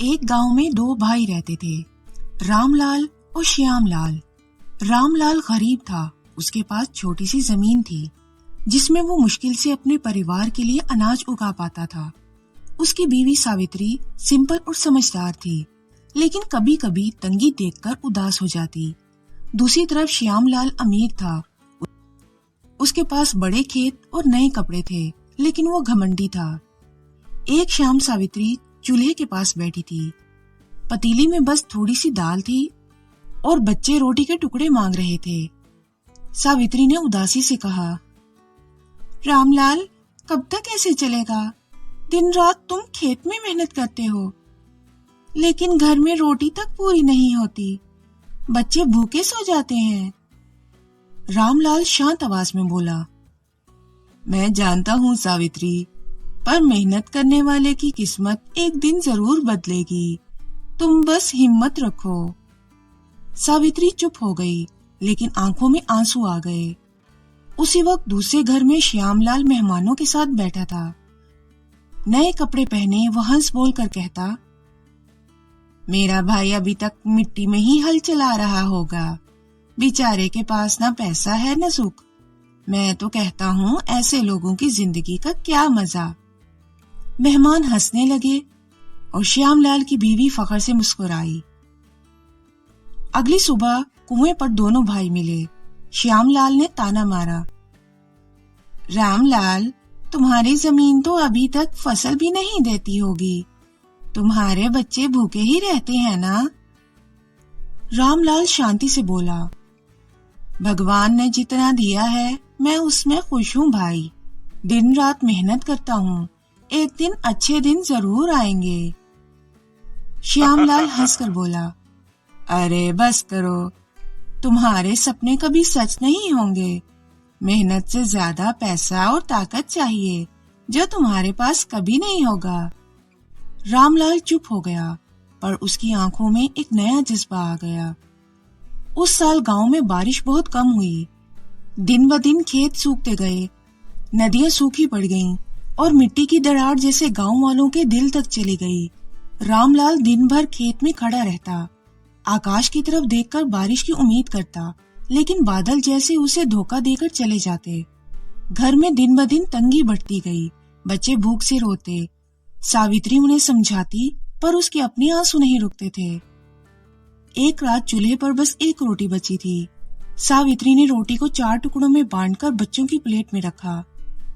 एक गांव में दो भाई रहते थे, रामलाल और श्यामलाल। रामलाल गरीब था। उसके पास छोटी सी जमीन थी जिसमें वो मुश्किल से अपने परिवार के लिए अनाज उगा पाता था। उसकी बीवी सावित्री सिंपल और समझदार थी, लेकिन कभी कभी तंगी देखकर उदास हो जाती। दूसरी तरफ श्यामलाल अमीर था। उसके पास बड़े खेत और नए कपड़े थे, लेकिन वो घमंडी था। एक शाम सावित्री चूल्हे के पास बैठी थी। पतीली में बस थोड़ी सी दाल थी और बच्चे रोटी के टुकड़े मांग रहे थे। सावित्री ने उदासी से कहा, रामलाल, कब तक ऐसे चलेगा? दिन रात तुम खेत में मेहनत करते हो, लेकिन घर में रोटी तक पूरी नहीं होती। बच्चे भूखे सो जाते हैं। रामलाल शांत आवाज में बोला, मैं जानता हूँ सावित्री, पर मेहनत करने वाले की किस्मत एक दिन जरूर बदलेगी। तुम बस हिम्मत रखो। सावित्री चुप हो गई, लेकिन आंखों में आंसू आ गए। उसी वक्त दूसरे घर में श्यामलाल मेहमानों के साथ बैठा था। नए कपड़े पहने वो हंस बोल कर कहता, मेरा भाई अभी तक मिट्टी में ही हल चला रहा होगा। बेचारे के पास ना पैसा है न सुख। मैं तो कहता हूँ ऐसे लोगों की जिंदगी का क्या मजा। मेहमान हंसने लगे और श्यामलाल की बीवी फखर से मुस्कुराई। अगली सुबह कुएं पर दोनों भाई मिले। श्यामलाल ने ताना मारा, रामलाल, तुम्हारी जमीन तो अभी तक फसल भी नहीं देती होगी। तुम्हारे बच्चे भूखे ही रहते हैं ना? रामलाल शांति से बोला, भगवान ने जितना दिया है मैं उसमें खुश हूँ भाई। दिन रात मेहनत करता हूँ, एक दिन अच्छे दिन जरूर आएंगे। श्यामलाल हंसकर बोला, अरे बस करो, तुम्हारे सपने कभी सच नहीं होंगे। मेहनत से ज्यादा पैसा और ताकत चाहिए, जो तुम्हारे पास कभी नहीं होगा। रामलाल चुप हो गया, पर उसकी आंखों में एक नया जज्बा आ गया। उस साल गांव में बारिश बहुत कम हुई। दिन ब दिन खेत सूखते गए, नदियां सूखी पड़ गईं और मिट्टी की दरार जैसे गांव वालों के दिल तक चली गई। रामलाल दिन भर खेत में खड़ा रहता, आकाश की तरफ देखकर बारिश की उम्मीद करता, लेकिन बादल जैसे उसे धोखा देकर चले जाते। घर में दिन ब दिन तंगी बढ़ती गई। बच्चे भूख से रोते। सावित्री उन्हें समझाती, पर उसके अपने आंसू नहीं रुकते थे। एक रात चूल्हे पर बस एक रोटी बची थी। सावित्री ने रोटी को 4 टुकड़ों में बांटकर बच्चों की प्लेट में रखा।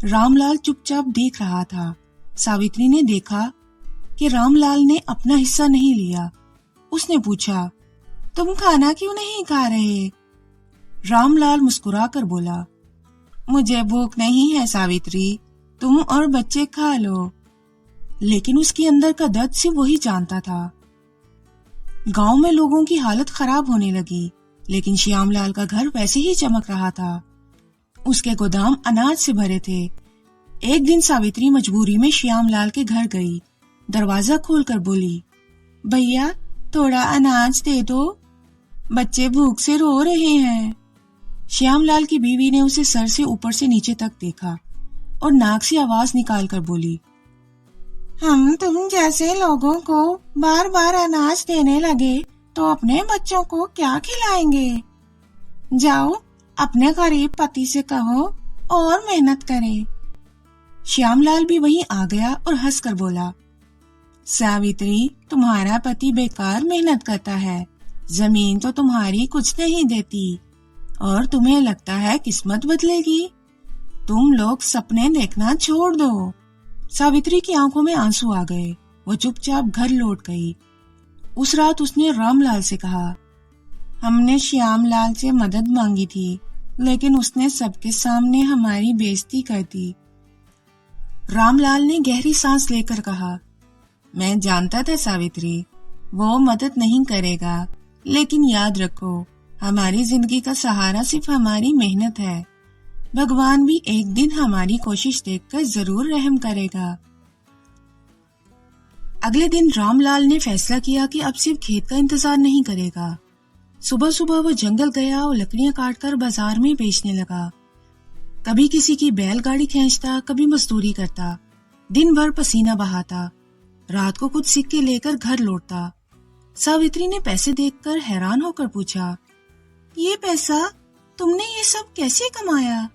रामलाल चुपचाप देख रहा था। सावित्री ने देखा कि रामलाल ने अपना हिस्सा नहीं लिया। उसने पूछा, तुम खाना क्यों नहीं खा रहे? रामलाल मुस्कुराकर बोला, मुझे भूख नहीं है सावित्री, तुम और बच्चे खा लो। लेकिन उसके अंदर का दर्द सिर्फ वही जानता था। गांव में लोगों की हालत खराब होने लगी, लेकिन श्यामलाल का घर वैसे ही चमक रहा था। उसके गोदाम अनाज से भरे थे। एक दिन सावित्री मजबूरी में श्यामलाल के घर गई। दरवाजा खोलकर बोली, भैया, थोड़ा अनाज दे दो, बच्चे भूख से रो रहे हैं। श्यामलाल की बीवी ने उसे सर से ऊपर से नीचे तक देखा और नाक से आवाज निकालकर बोली, हम तुम जैसे लोगों को बार बार अनाज देने लगे तो अपने बच्चों को क्या खिलाएंगे? जाओ, अपने गरीब पति से कहो और मेहनत करे। श्यामलाल भी वहीं आ गया और हंसकर बोला, सावित्री, तुम्हारा पति बेकार मेहनत करता है। जमीन तो तुम्हारी कुछ नहीं देती और तुम्हें लगता है किस्मत बदलेगी। तुम लोग सपने देखना छोड़ दो। सावित्री की आंखों में आंसू आ गए। वो चुपचाप घर लौट गई। उस रात उसने रामलाल से कहा, हमने श्यामलाल से मदद मांगी थी, लेकिन उसने सबके सामने हमारी बेइज्जती कर दी। रामलाल ने गहरी सांस लेकर कहा, मैं जानता था सावित्री, वो मदद नहीं करेगा, लेकिन याद रखो, हमारी जिंदगी का सहारा सिर्फ हमारी मेहनत है। भगवान भी एक दिन हमारी कोशिश देखकर जरूर रहम करेगा। अगले दिन रामलाल ने फैसला किया कि अब सिर्फ खेत का इंतजार नहीं करेगा। सुबह सुबह वो जंगल गया और लकड़ियां काटकर बाजार में बेचने लगा। कभी किसी की बैलगाड़ी खींचता, कभी मजदूरी करता, दिन भर पसीना बहाता। रात को कुछ सिक्के लेकर घर लौटता। सावित्री ने पैसे देखकर हैरान होकर पूछा, ये पैसा तुमने ये सब कैसे कमाया?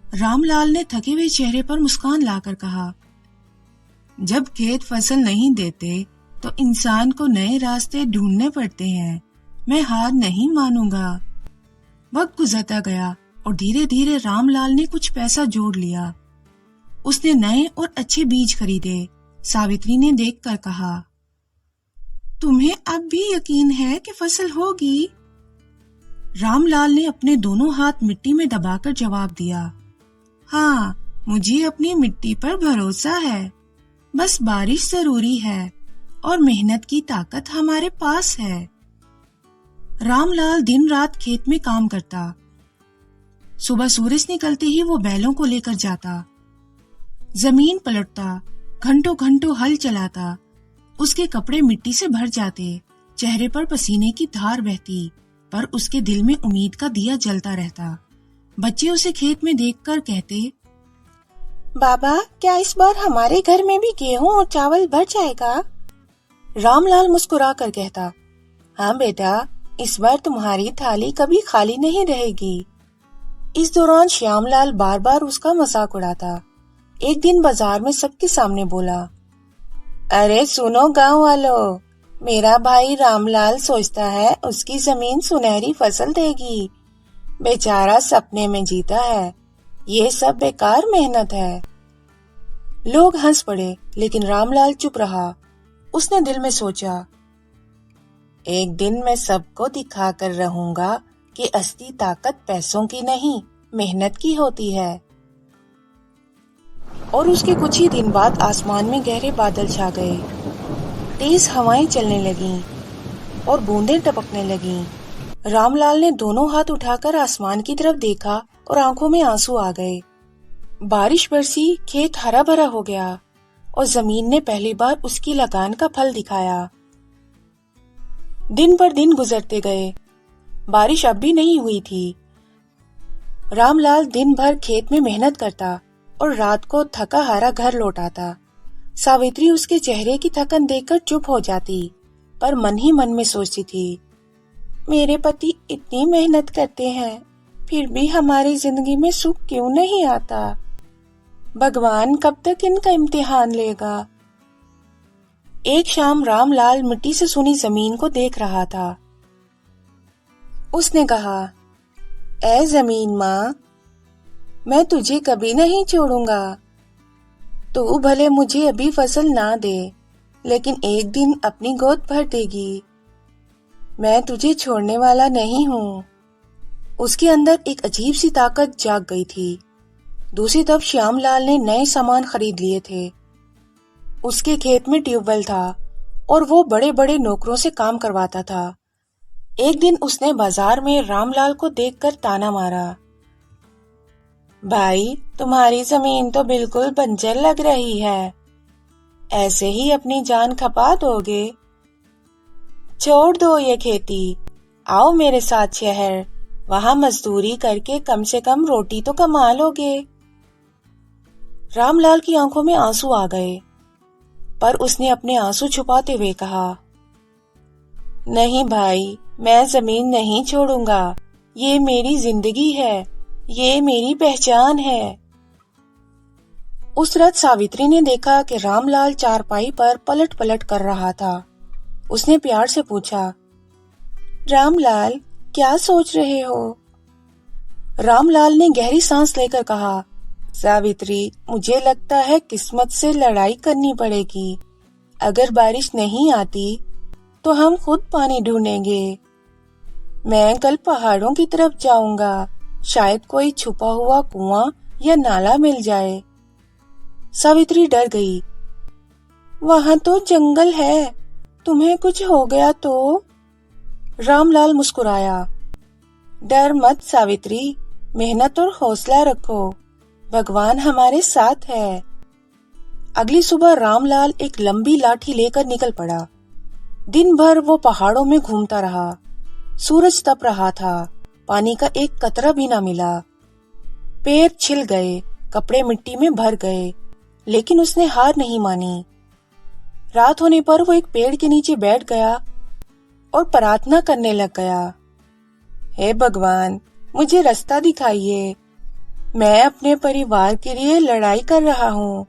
रामलाल ने थके हुए चेहरे पर मुस्कान लाकर कहा, जब खेत फसल नहीं देते तो इंसान को नए रास्ते ढूंढने पड़ते हैं। मैं हार नहीं मानूंगा। वक्त गुजरता गया और धीरे धीरे रामलाल ने कुछ पैसा जोड़ लिया। उसने नए और अच्छे बीज खरीदे। सावित्री ने देखकर कहा, तुम्हें अब भी यकीन है कि फसल होगी? रामलाल ने अपने दोनों हाथ मिट्टी में दबाकर जवाब दिया, हाँ, मुझे अपनी मिट्टी पर भरोसा है। बस बारिश जरूरी है और मेहनत की ताकत हमारे पास है। रामलाल दिन रात खेत में काम करता। सुबह सूरज निकलते ही वो बैलों को लेकर जाता, जमीन पलटता, घंटों घंटों हल चलाता। उसके कपड़े मिट्टी से भर जाते, चेहरे पर पसीने की धार बहती, पर उसके दिल में उम्मीद का दिया जलता रहता। बच्चे उसे खेत में देखकर कहते, बाबा, क्या इस बार हमारे घर में भी गेहूं और चावल भर जाएगा? रामलाल मुस्कुरा कर कहता, हाँ बेटा, इस बार तुम्हारी थाली कभी खाली नहीं रहेगी। इस दौरान श्यामलाल बार बार उसका मजाक उड़ाता। एक दिन बाजार में सबके सामने बोला, अरे सुनो गांव वालों, मेरा भाई रामलाल सोचता है उसकी जमीन सुनहरी फसल देगी। बेचारा सपने में जीता है। ये सब बेकार मेहनत है। लोग हंस पड़े, लेकिन रामलाल चुप रहा। उसने दिल में सोचा, एक दिन मैं सबको दिखा कर रहूंगा कि असली ताकत पैसों की नहीं, मेहनत की होती है। और उसके कुछ ही दिन बाद आसमान में गहरे बादल छा गए। तेज हवाएं चलने लगीं और बूंदें टपकने लगीं। रामलाल ने दोनों हाथ उठाकर आसमान की तरफ देखा और आंखों में आंसू आ गए। बारिश बरसी, खेत हरा भरा हो गया और जमीन ने पहली बार उसकी लगान का फल दिखाया। दिन पर दिन गुजरते गए, बारिश अब भी नहीं हुई थी। रामलाल दिन भर खेत में मेहनत करता और रात को थका हारा घर लौट आता। सावित्री उसके चेहरे की थकन देखकर चुप हो जाती, पर मन ही मन में सोचती थी, मेरे पति इतनी मेहनत करते हैं, फिर भी हमारी जिंदगी में सुख क्यों नहीं आता? भगवान कब तक इनका इम्तिहान लेगा? एक शाम रामलाल मिट्टी से सुनी जमीन को देख रहा था। उसने कहा, ऐ जमीन माँ, मैं तुझे कभी नहीं छोड़ूंगा। तू भले मुझे अभी फसल ना दे, लेकिन एक दिन अपनी गोद भर देगी। मैं तुझे छोड़ने वाला नहीं हूँ। उसके अंदर एक अजीब सी ताकत जाग गई थी। दूसरी तरफ श्यामलाल ने नए सामान खरीद लिए थे। उसके खेत में ट्यूबवेल था और वो बड़े बड़े नौकरों से काम करवाता था। एक दिन उसने बाजार में रामलाल को देखकर ताना मारा, भाई, तुम्हारी जमीन तो बिल्कुल बंजर लग रही है। ऐसे ही अपनी जान खपा दोगे? छोड़ दो ये खेती, आओ मेरे साथ शहर, वहां मजदूरी करके कम से कम रोटी तो कमा लोगे। रामलाल की आंखों में आंसू आ गए, पर उसने अपने आंसू छुपाते हुए कहा, नहीं भाई, मैं जमीन नहीं छोड़ूंगा। ये मेरी जिंदगी है, ये मेरी पहचान है। उस रात सावित्री ने देखा कि रामलाल चारपाई पर पलट पलट कर रहा था। उसने प्यार से पूछा, रामलाल, क्या सोच रहे हो? रामलाल ने गहरी सांस लेकर कहा, सावित्री, मुझे लगता है किस्मत से लड़ाई करनी पड़ेगी। अगर बारिश नहीं आती तो हम खुद पानी ढूंढेंगे। मैं कल पहाड़ों की तरफ जाऊंगा, शायद कोई छुपा हुआ कुआं या नाला मिल जाए। सावित्री डर गई। वहां तो जंगल है, तुम्हें कुछ हो गया तो? रामलाल मुस्कुराया, डर मत सावित्री, मेहनत और हौसला रखो, भगवान हमारे साथ है। अगली सुबह रामलाल एक लंबी लाठी लेकर निकल पड़ा। दिन भर वो पहाड़ों में घूमता रहा। सूरज तप रहा था, पानी का एक कतरा भी ना मिला। पैर छिल गए, कपड़े मिट्टी में भर गए, लेकिन उसने हार नहीं मानी। रात होने पर वो एक पेड़ के नीचे बैठ गया और प्रार्थना करने लग गया। हे भगवान, मुझे रास्ता दिखाइए। मैं अपने परिवार के लिए लड़ाई कर रहा हूँ।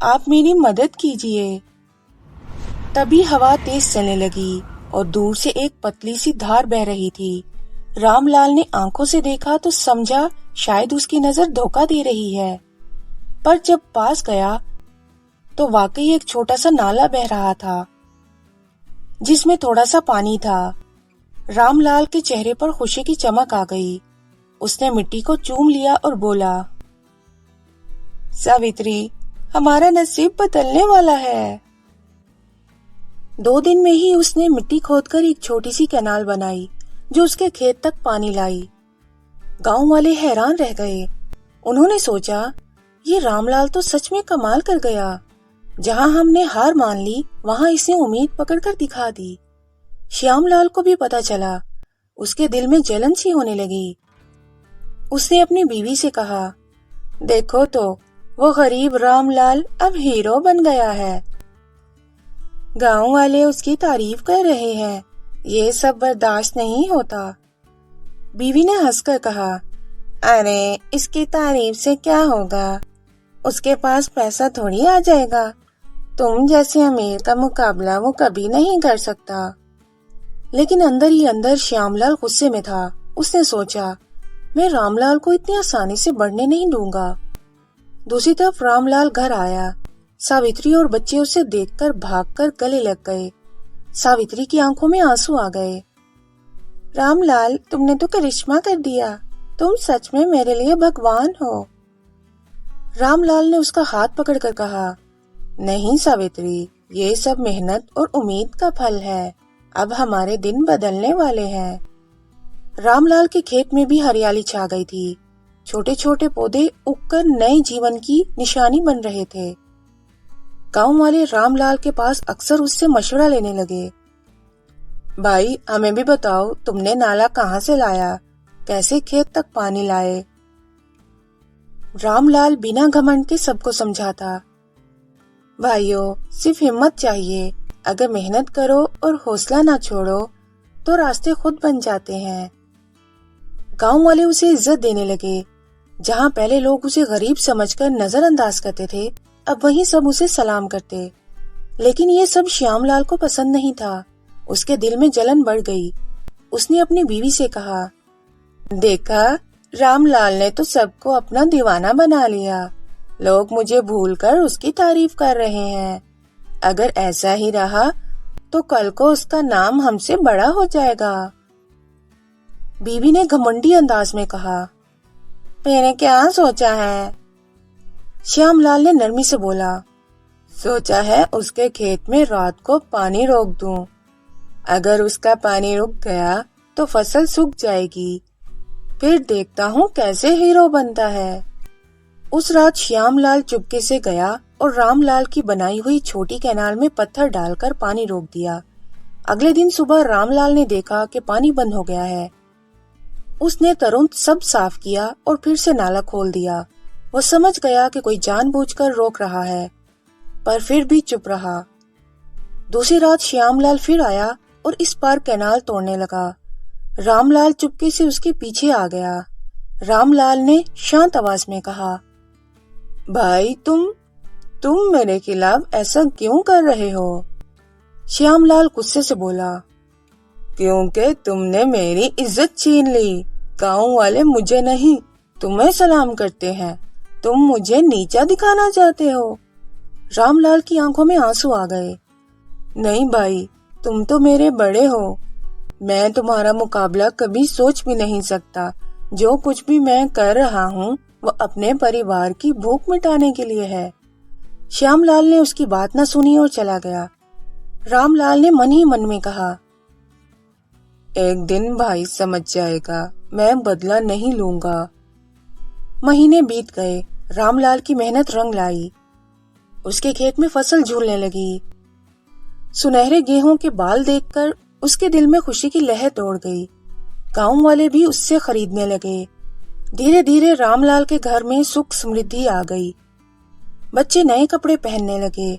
आप मेरी मदद कीजिए। तभी हवा तेज चलने लगी और दूर से एक पतली सी धार बह रही थी। रामलाल ने आंखों से देखा तो समझा शायद उसकी नजर धोखा दे रही है, पर जब पास गया तो वाकई एक छोटा सा नाला बह रहा था जिसमें थोड़ा सा पानी था। रामलाल के चेहरे पर खुशी की चमक आ गई। उसने मिट्टी को चूम लिया और बोला, सावित्री, हमारा नसीब बदलने वाला है। 2 दिन में ही उसने मिट्टी खोदकर एक छोटी सी कैनाल बनाई जो उसके खेत तक पानी लाई। गांव वाले हैरान रह गए। उन्होंने सोचा, ये रामलाल तो सच में कमाल कर गया। जहां हमने हार मान ली, वहां इसने उम्मीद पकड़कर दिखा दी। श्यामलाल को भी पता चला। उसके दिल में जलन सी होने लगी। उसने अपनी बीवी से कहा, देखो तो, वो गरीब रामलाल अब हीरो बन गया है। गांव वाले उसकी तारीफ कर रहे हैं। ये सब बर्दाश्त नहीं होता। बीवी ने हंसकर कहा, अरे, इसकी तारीफ से क्या होगा? उसके पास पैसा थोड़ी आ जाएगा। तुम जैसे अमीर का मुकाबला वो कभी नहीं कर सकता। लेकिन अंदर ही अंदर श्यामलाल गुस्से में था। उसने सोचा, मैं रामलाल को इतनी आसानी से बढ़ने नहीं दूंगा। दूसरी तरफ रामलाल घर आया। सावित्री और बच्चे उसे देखकर भागकर गले लग गए। सावित्री की आंखों में आंसू आ गए। रामलाल, तुमने तो करिश्मा कर दिया। तुम सच में मेरे लिए भगवान हो। रामलाल ने उसका हाथ पकड़कर कहा, नहीं सावित्री, ये सब मेहनत और उम्मीद का फल है। अब हमारे दिन बदलने वाले हैं। रामलाल के खेत में भी हरियाली छा गई थी। छोटे छोटे पौधे उगकर नए जीवन की निशानी बन रहे थे। गांव वाले रामलाल के पास अक्सर उससे मशवरा लेने लगे। भाई, हमें भी बताओ, तुमने नाला कहाँ से लाया? कैसे खेत तक पानी लाए? रामलाल बिना घमंड के सबको समझाता। भाइयों, सिर्फ हिम्मत चाहिए। अगर मेहनत करो और हौसला ना छोड़ो तो रास्ते खुद बन जाते हैं। गांव वाले उसे इज्जत देने लगे। जहां पहले लोग उसे गरीब समझकर नजरअंदाज करते थे, अब वहीं सब उसे सलाम करते। लेकिन ये सब श्यामलाल को पसंद नहीं था। उसके दिल में जलन बढ़ गई। उसने अपनी बीवी से कहा, देखा, रामलाल ने तो सबको अपना दीवाना बना लिया। लोग मुझे भूलकर उसकी तारीफ कर रहे हैं। अगर ऐसा ही रहा तो कल को उसका नाम हमसे बड़ा हो जाएगा। बीवी ने घमंडी अंदाज में कहा, मैंने क्या सोचा है? श्यामलाल ने नरमी से बोला, सोचा है उसके खेत में रात को पानी रोक दूं। अगर उसका पानी रुक गया तो फसल सूख जाएगी। फिर देखता हूँ कैसे हीरो बनता है। उस रात श्यामलाल चुपके से गया और रामलाल की बनाई हुई छोटी कैनाल में पत्थर डालकर पानी रोक दिया। अगले दिन सुबह रामलाल ने देखा कि पानी बंद हो गया है। उसने तुरंत सब साफ किया और फिर से नाला खोल दिया। वो समझ गया कि कोई जानबूझकर रोक रहा है, पर फिर भी चुप रहा। दूसरी रात श्यामलाल फिर आया और इस बार कैनाल तोड़ने लगा। रामलाल चुपके से उसके पीछे आ गया। रामलाल ने शांत आवाज में कहा, भाई, तुम मेरे खिलाफ ऐसा क्यों कर रहे हो? श्यामलाल गुस्से से बोला, क्योंकि तुमने मेरी इज्जत छीन ली। गांव वाले मुझे नहीं, तुम्हें सलाम करते हैं। तुम मुझे नीचा दिखाना चाहते हो। रामलाल की आंखों में आंसू आ गए। नहीं भाई, तुम तो मेरे बड़े हो। मैं तुम्हारा मुकाबला कभी सोच भी नहीं सकता। जो कुछ भी मैं कर रहा हूँ वो अपने परिवार की भूख मिटाने के लिए है। श्यामलाल ने उसकी बात न सुनी और चला गया। रामलाल ने मन ही मन में कहा, एक दिन भाई समझ जाएगा, मैं बदला नहीं लूंगा। महीने बीत गए। रामलाल की मेहनत रंग लाई। उसके खेत में फसल झूलने लगी। सुनहरे गेहूं के बाल देखकर उसके दिल में खुशी की लहर दौड़ गई। गांव वाले भी उससे खरीदने लगे। धीरे धीरे रामलाल के घर में सुख समृद्धि आ गई। बच्चे नए कपड़े पहनने लगे।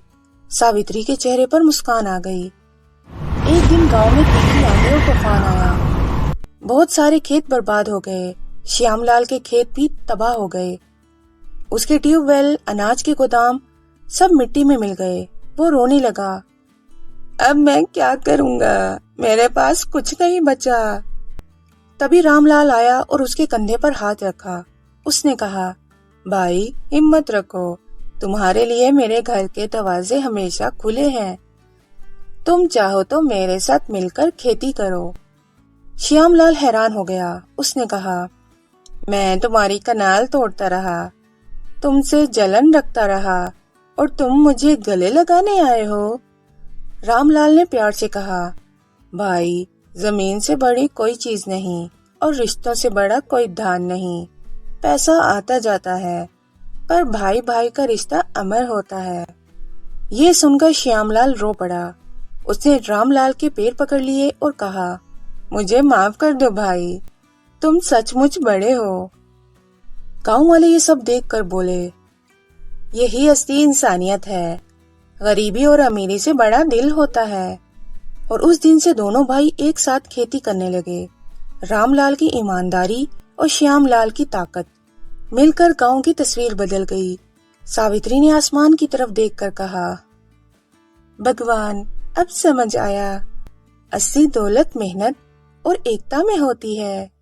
सावित्री के चेहरे पर मुस्कान आ गई। एक दिन गांव में तीखी आंधी और तूफान आया। बहुत सारे खेत बर्बाद हो गए। श्यामलाल के खेत भी तबाह हो गए। उसके ट्यूबवेल, अनाज के गोदाम सब मिट्टी में मिल गए। वो रोने लगा। अब मैं क्या करूंगा, मेरे पास कुछ नहीं बचा। तभी रामलाल आया और उसके कंधे पर हाथ रखा। उसने कहा, भाई हिम्मत रखो, तुम्हारे लिए मेरे घर के दरवाजे हमेशा खुले हैं। तुम चाहो तो मेरे साथ मिलकर खेती करो। श्यामलाल हैरान हो गया। उसने कहा, मैं तुम्हारी कनाल तोड़ता रहा, तुमसे जलन रखता रहा और तुम मुझे गले लगाने आए हो। रामलाल ने प्यार से कहा, भाई जमीन से बड़ी कोई चीज नहीं और रिश्तों से बड़ा कोई धान नहीं। पैसा आता जाता है पर भाई भाई का रिश्ता अमर होता है। ये सुनकर श्यामलाल रो पड़ा। उसने रामलाल के पैर पकड़ लिए और कहा, मुझे माफ कर दो भाई, तुम सचमुच बड़े हो। गांव वाले ये सब देखकर बोले, यही असली इंसानियत है। गरीबी और अमीरी से बड़ा दिल होता है। और उस दिन से दोनों भाई एक साथ खेती करने लगे। रामलाल की ईमानदारी और श्यामलाल की ताकत मिलकर गांव की तस्वीर बदल गई। सावित्री ने आसमान की तरफ देखकर कहा, भगवान अब समझ आया, असली दौलत मेहनत और एकता में होती है।